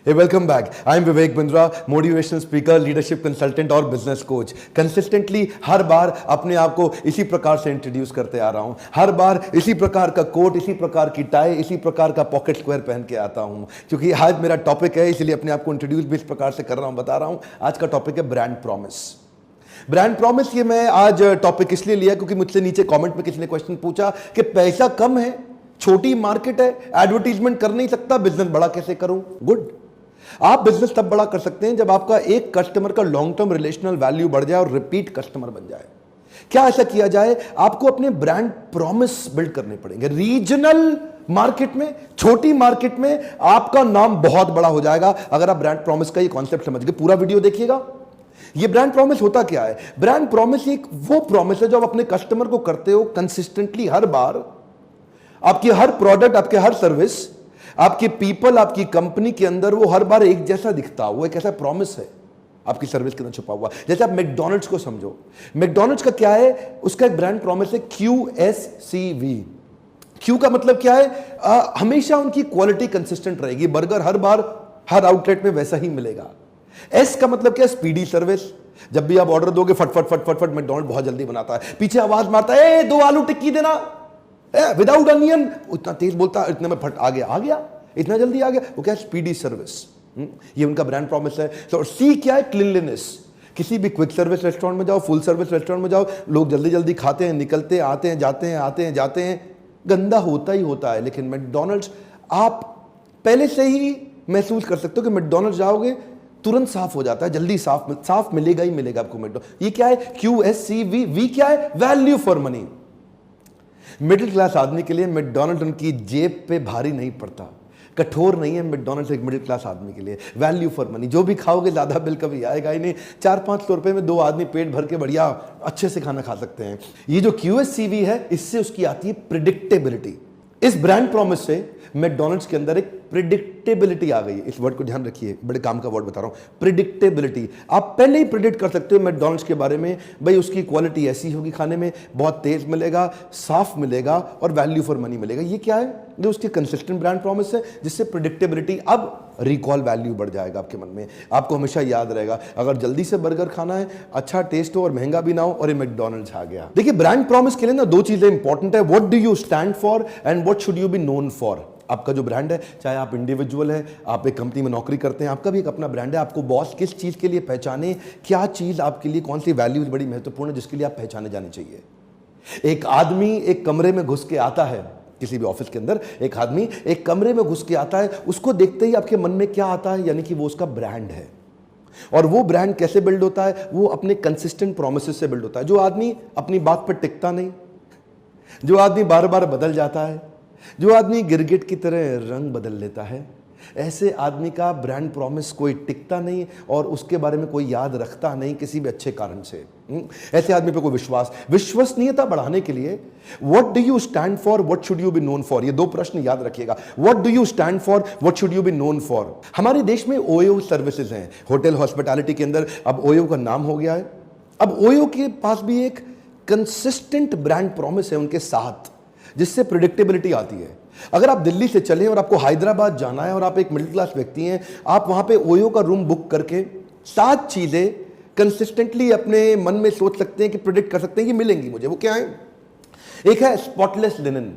Hey, welcome back. I'm Vivek Bindra, motivational speaker, leadership consultant और business coach. Consistently हर बार अपने आप को इसी प्रकार से इंट्रोड्यूस करते आ रहा हूं. हर बार इसी प्रकार का कोट, इसी प्रकार की टाई, इसी प्रकार का पॉकेट स्क्वायर पहन के आता हूं. क्योंकि आज मेरा टॉपिक है, इसलिए अपने आप को इंट्रोड्यूस भी इस प्रकार से कर रहा हूं, बता रहा हूं. आज का टॉपिक है ब्रांड प्रॉमिस. ब्रांड प्रॉमिस ये मैं आज टॉपिक इसलिए लिया क्योंकि मुझसे नीचे कमेंट में किसी ने क्वेश्चन पूछा कि पैसा कम है, छोटी मार्केट है, एडवर्टीजमेंट कर नहीं सकता, बिजनेस बड़ा कैसे करूं. गुड. आप बिजनेस तब बड़ा कर सकते हैं जब आपका एक कस्टमर का लॉन्ग टर्म रिलेशनल वैल्यू बढ़ जाए और रिपीट कस्टमर बन जाए. क्या ऐसा किया जाए? आपको अपने ब्रांड प्रॉमिस बिल्ड करने पड़ेंगे. रीजनल मार्केट में, छोटी मार्केट में आपका नाम बहुत बड़ा हो जाएगा अगर आप ब्रांड प्रॉमिस का ये कॉन्सेप्ट समझ गए. पूरा वीडियो देखिएगा. ये ब्रांड प्रॉमिस होता क्या है? ब्रांड प्रॉमिस एक वो प्रॉमिस है जो आप अपने कस्टमर को करते हो कंसिस्टेंटली. हर बार आपकी हर प्रोडक्ट, आपके हर सर्विस, आपके पीपल, आपकी कंपनी के अंदर वो हर बार एक जैसा दिखता हो. वो एक ऐसा प्रॉमिस है आपकी सर्विस के अंदर छुपा हुआ. जैसे आप मैकडॉनल्ड्स को समझो. मैकडॉनल्ड्स का क्या है? उसका एक ब्रांड प्रॉमिस है QSCV. क्यू का मतलब क्या है? हमेशा उनकी क्वालिटी कंसिस्टेंट रहेगी. बर्गर हर बार हर आउटलेट में वैसा ही मिलेगा. एस का मतलब क्या है? Speedy service. जब भी आप ऑर्डर दोगे फटफट फटफट फट मैकडॉनल्ड बहुत जल्दी बनाता है. पीछे आवाज मारता है, 2 आलू टिक्की देना विदाउट अनियन. इतना तेज बोलता है, इतने में फट आ गया, इतना जल्दी आ गया. वो क्या है? Speedy service. ये उनका ब्रांड प्रॉमिस है. तो सी क्या है? क्लीनलीनेस. किसी भी क्विक सर्विस रेस्टोरेंट में जाओ, फुल सर्विस रेस्टोरेंट में जाओ, लोग जल्दी जल्दी खाते हैं, निकलते हैं, आते हैं, जाते हैं, आते हैं, जाते हैं. गंदा होता ही होता है. लेकिन मैकडॉनल्ड्स आप पहले से ही महसूस कर सकते हो कि मैकडॉनल्ड्स जाओगे तुरंत साफ हो जाता है. जल्दी साफ मिलेगा ही मिलेगा आपको मैकडॉनल्ड्स. ये क्या है? QSCV. वी क्या है? Value for money. Middle class आदमी के लिए मैकडॉनल्ड उनकी जेब पे भारी नहीं पड़ता, कठोर नहीं है मैकडॉनल्ड्स एक मिडिल क्लास आदमी के लिए. Value for money. जो भी खाओगे ज्यादा बिल कभी आएगा ही नहीं. 400-500 रुपए में 2 आदमी पेट भर के बढ़िया अच्छे से खाना खा सकते हैं. ये जो QSCV है, इससे उसकी आती है प्रिडिक्टेबिलिटी. इस ब्रांड प्रॉमिस से मैकडॉनल्ड्स के अंदर एक प्रिडिक्टेबिलिटी आ गई. इस वर्ड को ध्यान रखिए, बड़े काम का वर्ड बता रहा हूं. प्रिडिक्टेबिलिटी. आप पहले ही प्रिडिक्ट कर सकते हो मैकडॉनल्ड्स के बारे में, भाई उसकी क्वालिटी ऐसी होगी, खाने में बहुत तेज मिलेगा, साफ मिलेगा और वैल्यू फॉर मनी मिलेगा. ये क्या है? जो उसकी कंसिस्टेंट ब्रांड प्रॉमिस है, जिससे प्रिडिक्टेबिलिटी. अब रिकॉल वैल्यू बढ़ जाएगा आपके मन में. आपको हमेशा याद रहेगा अगर जल्दी से बर्गर खाना है, अच्छा टेस्ट हो और महंगा भी ना हो, और ये मैकडॉनल्ड्स आ गया. देखिए, ब्रांड प्रॉमिस के लिए ना 2 चीजें इंपॉर्टेंट है. What do you stand for and what should you be known for. आपका जो ब्रांड है, चाहे आप इंडिविजुअल है, आप एक कंपनी में नौकरी करते हैं, आपका भी एक अपना ब्रांड है. आपको बॉस किस चीज के लिए पहचाने, क्या चीज आपके लिए, कौन सी वैल्यूज बड़ी महत्वपूर्ण है जिसके लिए आप पहचाने जानी चाहिए. एक आदमी एक कमरे में घुस के आता है, किसी भी ऑफिस के अंदर एक आदमी एक कमरे में घुस के आता है, उसको देखते ही आपके मन में क्या आता है? यानी कि वो उसका ब्रांड है. और वो ब्रांड कैसे बिल्ड होता है? वो अपने कंसिस्टेंट प्रोमिसेस से बिल्ड होता है. जो आदमी अपनी बात पर टिकता नहीं, जो आदमी बार बार बदल जाता है, जो आदमी गिरगिट की तरह रंग बदल लेता है, ऐसे आदमी का ब्रांड प्रॉमिस कोई टिकता नहीं और उसके बारे में कोई याद रखता नहीं किसी भी अच्छे कारण से. ऐसे आदमी पे कोई विश्वसनीयता बढ़ाने के लिए what do you stand for, what should you be known for, ये 2 प्रश्न याद रखिएगा. What do you stand for, what should you be known for. हमारे देश में OYO सर्विसेज हैं, होटल हॉस्पिटैलिटी के अंदर. अब OYO का नाम हो गया है. अब OYO के पास भी एक कंसिस्टेंट ब्रांड प्रॉमिस है उनके साथ, जिससे प्रिडिक्टेबिलिटी आती है. अगर आप दिल्ली से चले और आपको हैदराबाद जाना है और आप एक मिडिल क्लास व्यक्ति हैं, आप वहां पे OYO का रूम बुक करके 7 चीजें कंसिस्टेंटली अपने मन में सोच सकते हैं कि प्रिडिक्ट कर सकते हैं कि मिलेंगी मुझे. वो क्या है? एक है स्पॉटलेस लिनन.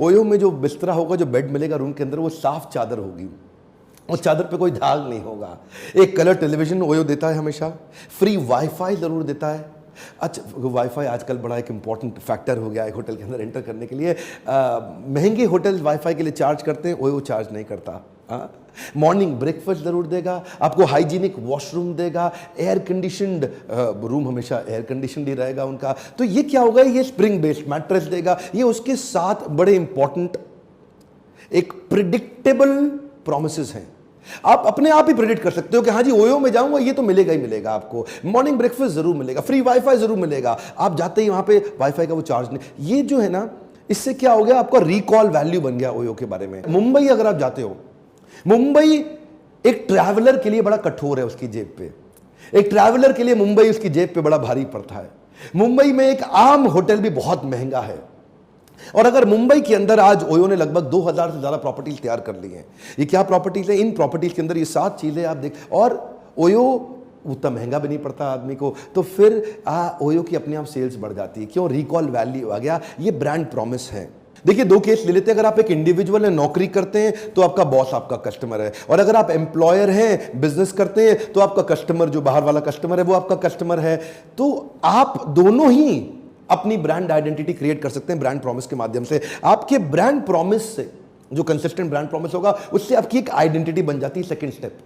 OYO में जो बिस्तरा होगा, जो बेड मिलेगा रूम के अंदर, वो साफ चादर होगी, उस चादर पे कोई दाग नहीं होगा. एक कलर टेलीविजन OYO देता है हमेशा. फ्री वाईफाई जरूर देता है. अच्छा, वाईफाई आजकल बड़ा एक इंपॉर्टेंट फैक्टर हो गया है होटल के अंदर एंटर करने के लिए. महंगे होटल वाईफाई के लिए चार्ज करते हैं, OYO चार्ज नहीं करता. मॉर्निंग ब्रेकफास्ट जरूर देगा, आपको हाइजीनिक वॉशरूम देगा, एयर कंडीशनड रूम हमेशा एयर कंडीशनड ही रहेगा उनका. तो ये क्या होगा? ये स्प्रिंग बेस्ड मैट्रेस देगा. ये उसके साथ बड़े इंपॉर्टेंट एक प्रिडिक्टेबल प्रॉमिसेस हैं. आप अपने आप ही प्रेडिक्ट कर सकते हो कि हाँ जी, OYO में जाऊंगा, ये तो मिलेगा ही मिलेगा. आपको मॉर्निंग ब्रेकफास्ट जरूर मिलेगा, फ्री वाईफाई जरूर मिलेगा. आप जाते ही वहां पे वाईफाई का वो चार्ज नहीं. ये जो है ना, इससे क्या हो गया? आपका रिकॉल वैल्यू बन गया OYO के बारे में. मुंबई अगर आप जाते हो, मुंबई एक ट्रैवलर के लिए बड़ा कठोर है उसकी जेब पे. एक ट्रैवलर के लिए मुंबई उसकी जेब पे बड़ा भारी पड़ता है. मुंबई में एक आम होटल भी बहुत महंगा है. और अगर मुंबई के अंदर आज ओयो ने लगभग 2000 से ज्यादा प्रॉपर्टीज तैयार कर ली हैं, ये क्या प्रॉपर्टीज है? इन प्रॉपर्टीज के अंदर ये 7 चीजें आप देख, और ओयो उतना महंगा भी नहीं पड़ता आदमी को, तो फिर ओयो की अपने आप सेल्स बढ़ जाती है। क्यों? रिकॉल वैल्यू आ गया, ये ब्रांड प्रॉमिस है। देखिए 2 केस ले लेते हैं। अगर आप एक इंडिविजुअल है, नौकरी करते हैं, तो आपका बॉस आपका कस्टमर है, और अगर आप एम्प्लॉयर हैं, बिजनेस करते हैं, तो आपका कस्टमर, जो बाहर वाला कस्टमर है, वो आपका कस्टमर है। तो आप दोनों ही अपनी ब्रांड आइडेंटिटी क्रिएट कर सकते हैं ब्रांड प्रॉमिस के माध्यम से। आपके ब्रांड प्रॉमिस से, जो कंसिस्टेंट ब्रांड प्रॉमिस होगा, उससे आपकी एक आइडेंटिटी बन जाती है, सेकंड स्टेप।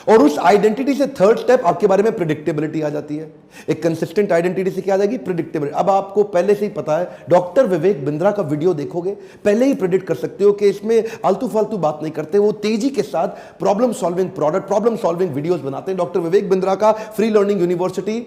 और उस आइडेंटिटी से थर्ड स्टेप, आपके बारे में प्रिडिक्टेबिलिटी आ जाती है। एक कंसिस्टेंट आइडेंटिटी से क्या आ जाएगी? प्रिडिक्टेबिलिटी। अब आपको पहले से ही पता है, डॉक्टर विवेक बिंद्रा का वीडियो देखोगे, पहले ही प्रिडिक्ट कर सकते हो कि इसमें आलतू फालतू बात नहीं करते, वो तेजी के साथ problem solving product, problem solving videos बनाते हैं। डॉक्टर विवेक बिंद्रा का फ्री लर्निंग यूनिवर्सिटी,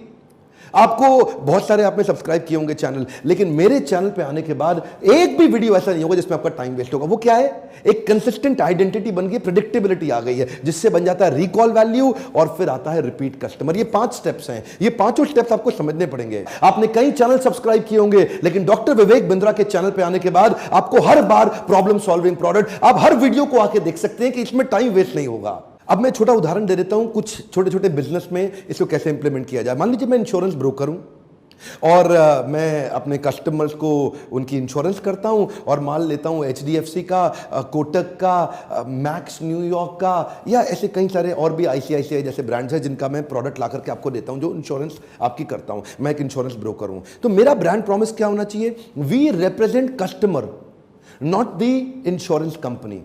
आपको बहुत सारे आपने सब्सक्राइब किए होंगे चैनल, लेकिन मेरे चैनल पे आने के बाद एक भी वीडियो ऐसा नहीं होगा जिसमें आपका टाइम वेस्ट होगा। वो क्या है? एक कंसिस्टेंट आइडेंटिटी बन गई, प्रेडिक्टेबिलिटी आ गई है, जिससे बन जाता है रिकॉल वैल्यू, और फिर आता है रिपीट कस्टमर। ये 5 स्टेप्स हैं, ये पांचों स्टेप्स आपको समझने पड़ेंगे। आपने कई चैनल सब्सक्राइब किए होंगे, लेकिन डॉक्टर विवेक बिंद्रा के चैनल पे आने के बाद आपको हर बार प्रॉब्लम सॉल्विंग प्रोडक्ट, आप हर वीडियो को आके देख सकते हैं कि इसमें टाइम वेस्ट नहीं होगा। अब मैं छोटा उदाहरण दे देता हूं, कुछ छोटे छोटे बिजनेस में इसको कैसे इंप्लीमेंट किया जाए। मान लीजिए मैं इंश्योरेंस ब्रोकर हूं, और मैं अपने कस्टमर्स को उनकी इंश्योरेंस करता हूं, और मान लेता हूं HDFC का, कोटक का, मैक्स न्यूयॉर्क का, या ऐसे कई सारे और भी ICICI जैसे ब्रांड्स हैं जिनका मैं प्रोडक्ट ला करके आपको देता हूं, जो इंश्योरेंस आपकी करता हूं। मैं एक इंश्योरेंस ब्रोकर हूं, तो मेरा ब्रांड प्रॉमिस क्या होना चाहिए? We represent customer, not the insurance company.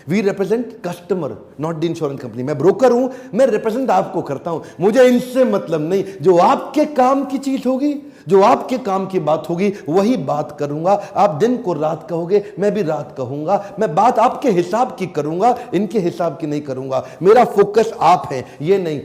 We represent customer, not the insurance company. मैं ब्रोकर हूं, मैं रिप्रेजेंट आपको करता हूं, मुझे इनसे मतलब नहीं। जो आपके काम की चीज होगी, जो आपके काम की बात होगी, वही बात करूंगा। आप दिन को रात कहोगे, मैं भी रात कहूंगा। मैं बात आपके हिसाब की करूंगा, इनके हिसाब की नहीं करूंगा। मेरा फोकस आप है, ये नहीं।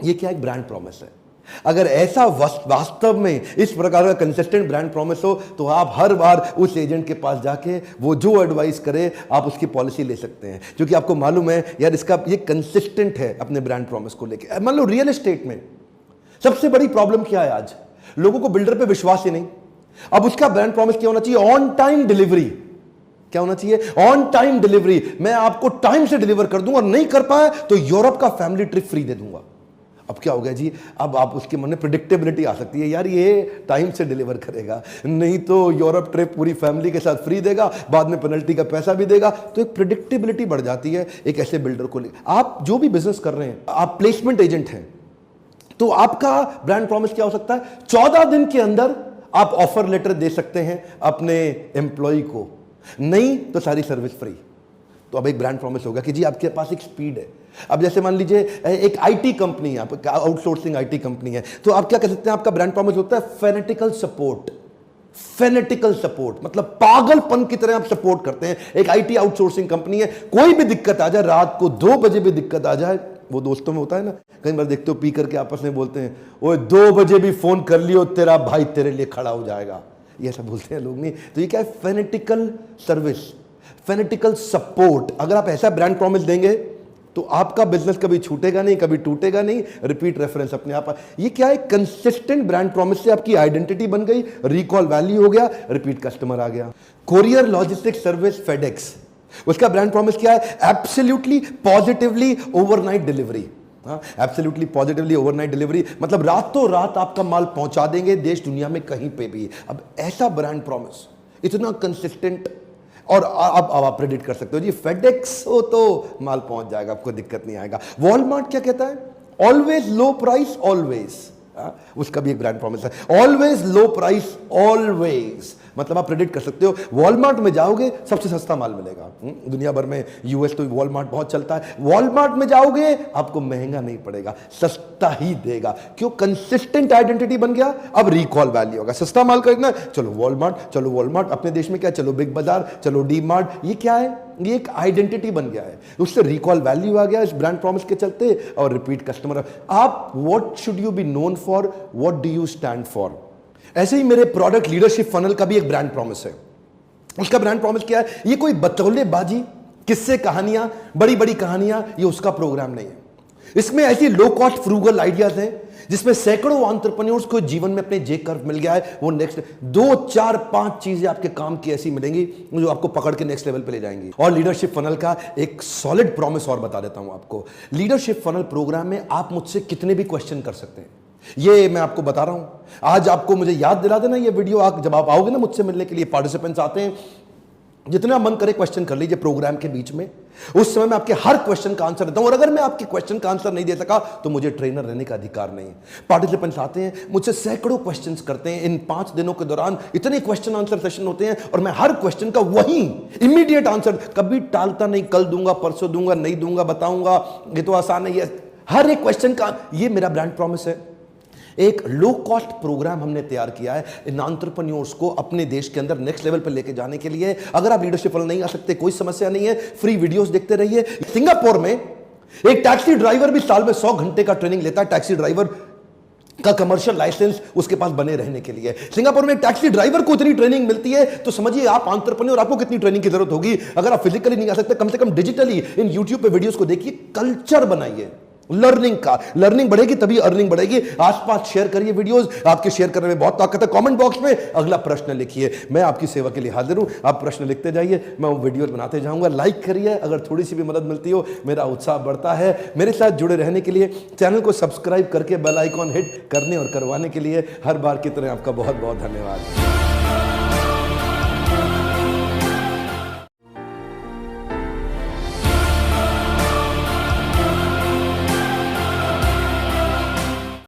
ये क्या एक ब्रांड प्रॉमिस है। अगर ऐसा वास्तव में इस प्रकार का कंसिस्टेंट ब्रांड प्रॉमिस हो, तो आप हर बार उस एजेंट के पास जाके वो जो एडवाइस करे, आप उसकी पॉलिसी ले सकते हैं, क्योंकि आपको मालूम है यार इसका ये कंसिस्टेंट है अपने ब्रांड प्रॉमिस को लेके। मान लो रियल एस्टेट में सबसे बड़ी प्रॉब्लम क्या है आज? लोगों को बिल्डर पे विश्वास ही नहीं। अब उसका ब्रांड प्रॉमिस क्या होना चाहिए? On time delivery. क्या होना चाहिए? On time delivery. मैं आपको टाइम से डिलीवर कर दूंगा, और नहीं कर पाए तो यूरोप का फैमिली ट्रिप फ्री दे दूंगा। अब क्या हो गया जी? अब आप उसके मन में प्रेडिक्टेबिलिटी आ सकती है, यार ये टाइम से डिलीवर करेगा, नहीं तो यूरोप ट्रिप पूरी फैमिली के साथ फ्री देगा, बाद में पेनल्टी का पैसा भी देगा। तो एक प्रेडिक्टेबिलिटी बढ़ जाती है एक ऐसे बिल्डर को लेकर। आप जो भी बिजनेस कर रहे हैं, आप प्लेसमेंट एजेंट हैं, तो आपका ब्रांड प्रॉमिस क्या हो सकता है? 14 दिन के अंदर आप ऑफर लेटर दे सकते हैं अपने एम्प्लॉय को, नहीं तो सारी सर्विस फ्री। तो अब एक ब्रांड प्रॉमिस होगा कि जी आपके पास एक स्पीड है। अब जैसे मान लीजिए एक आईटी कंपनी है, आप आउटसोर्सिंग आईटी कंपनी है, तो आप क्या कह सकते हैं? आपका ब्रांड प्रॉमिस होता है फेनेटिकल सपोर्ट। फेनेटिकल सपोर्ट मतलब पागलपन की तरह आप सपोर्ट करते हैं। एक आईटी आउटसोर्सिंग कंपनी है, कोई भी दिक्कत आ जाए, रात को 2 बजे भी दिक्कत आ जाए, वो दोस्तों में होता है ना, कई बार देखते हो पी करके आपस में बोलते हैं, ओए 2 बजे भी फोन कर लियो, तेरा भाई तेरे लिए खड़ा हो जाएगा, ये ऐसा बोलते हैं लोग। नहीं, तो ये क्या है? फेनेटिकल सर्विस, फेनेटिकल सपोर्ट। अगर आप ऐसा ब्रांड प्रॉमिस देंगे तो आपका बिजनेस कभी छूटेगा नहीं, कभी टूटेगा नहीं, रिपीट रेफरेंस अपने आप। ये क्या है? कंसिस्टेंट ब्रांड प्रॉमिस से आपकी आइडेंटिटी बन गई, रिकॉल वैल्यू हो गया, रिपीट कस्टमर आ गया। कोरियर लॉजिस्टिक्स सर्विस फेडेक्स, उसका ब्रांड प्रॉमिस क्या है? Absolutely positively overnight delivery. Absolutely positively overnight delivery मतलब रातों रात आपका माल पहुंचा देंगे देश दुनिया में कहीं पे भी। अब ऐसा ब्रांड प्रॉमिस इतना कंसिस्टेंट, और अब आप प्रेडिक्ट कर सकते हो जी फेडेक्स हो तो माल पहुंच जाएगा, आपको दिक्कत नहीं आएगा। वॉलमार्ट क्या कहता है? ऑलवेज लो प्राइस ऑलवेज, उसका भी एक ब्रांड प्रॉमिस है। ऑलवेज लो प्राइस ऑलवेज मतलब आप प्रेडिक्ट कर सकते हो वॉलमार्ट में जाओगे सबसे सस्ता माल मिलेगा। दुनिया भर में यूएस तो वॉलमार्ट बहुत चलता है, वॉलमार्ट में जाओगे आपको महंगा नहीं पड़ेगा, सस्ता ही देगा। क्यों? कंसिस्टेंट आइडेंटिटी बन गया। अब रिकॉल वैल्यू होगा, सस्ता माल खरीदना, चलो वॉलमार्ट, चलो वॉलमार्ट। अपने देश में क्या, चलो बिग बाजार, चलो डी मार्ट। ये क्या है? ये एक आइडेंटिटी बन गया है, उससे रिकॉल वैल्यू आ गया इस ब्रांड प्रॉमिस के चलते, और रिपीट कस्टमर। आप what should you be known for, what do you stand for. ऐसे ही मेरे प्रोडक्ट लीडरशिप फनल का भी एक ब्रांड प्रॉमिस है। उसका ब्रांड प्रॉमिस क्या है? ये कोई बतौलेबाजी, किस्से, कहानियां, बड़ी बड़ी कहानियां, ये उसका प्रोग्राम नहीं है। इसमें ऐसी लो कॉस्ट फ्रूगल आइडियाज हैं जिसमें सैकड़ों एंटरप्रेन्योर्स को जीवन में अपने जे कर्व मिल गया है। वो नेक्स्ट 2 4 5 चीजें आपके काम की ऐसी मिलेंगी जो आपको पकड़ के नेक्स्ट लेवल पे ले जाएंगी। और लीडरशिप फनल का एक सॉलिड प्रॉमिस और बता देता हूं आपको। लीडरशिप फनल प्रोग्राम में आप मुझसे कितने भी क्वेश्चन कर सकते हैं, ये मैं आपको बता रहा हूं। आज आपको मुझे याद दिला देना ये वीडियो, आप जब आप आओगे ना मुझसे मिलने के लिए, पार्टिसिपेंट्स आते हैं, जितना मन करे क्वेश्चन कर लीजिए प्रोग्राम के बीच में। उस समय मैं आपके हर क्वेश्चन का आंसर देता हूं, और अगर मैं आपके क्वेश्चन का आंसर नहीं दे सका तो मुझे ट्रेनर रहने का अधिकार नहीं है। पार्टिसिपेंट्स आते हैं मुझसे सैकड़ों क्वेश्चंस करते हैं। इन 5 दिनों के दौरान इतने क्वेश्चन आंसर सेशन होते हैं और मैं हर क्वेश्चन का वही इमीडिएट आंसर कभी टालता नहीं। कल दूंगा, परसों दूंगा, नहीं दूंगा, बताऊंगा, ये तो आसान है। ये हर एक क्वेश्चन का, ये मेरा ब्रांड प्रॉमिस है। एक लो कॉस्ट प्रोग्राम हमने तैयार किया है इन एंटरप्रेन्योर्स को अपने देश के अंदर नेक्स्ट लेवल पर लेके जाने के लिए। अगर आप लीडरशिप फनल नहीं आ सकते, कोई समस्या नहीं है, फ्री वीडियोस देखते रहिए। सिंगापुर में एक टैक्सी ड्राइवर भी साल में 100 घंटे का ट्रेनिंग लेता है, टैक्सी ड्राइवर का कमर्शियल लाइसेंस उसके पास बने रहने के लिए। सिंगापुर में टैक्सी ड्राइवर को इतनी ट्रेनिंग मिलती है, तो समझिए आप एंटरप्रेन्योर, आपको कितनी ट्रेनिंग की जरूरत होगी। अगर आप फिजिकली नहीं आ सकते, कम से कम डिजिटली इन यूट्यूब पे वीडियोस को देखिए, कल्चर बनाइए लर्निंग का। लर्निंग बढ़ेगी तभी अर्निंग बढ़ेगी। आसपास शेयर करिए वीडियोस, आपके शेयर करने में बहुत ताकत है। कमेंट बॉक्स में अगला प्रश्न लिखिए, मैं आपकी सेवा के लिए हाजिर हूं। आप प्रश्न लिखते जाइए, मैं वो वीडियोस बनाते जाऊंगा। लाइक करिए, अगर थोड़ी सी भी मदद मिलती हो मेरा उत्साह बढ़ता है। मेरे साथ जुड़े रहने के लिए चैनल को सब्सक्राइब करके बेल आइकॉन हिट करने और करवाने के लिए हर बार की तरह आपका बहुत बहुत धन्यवाद।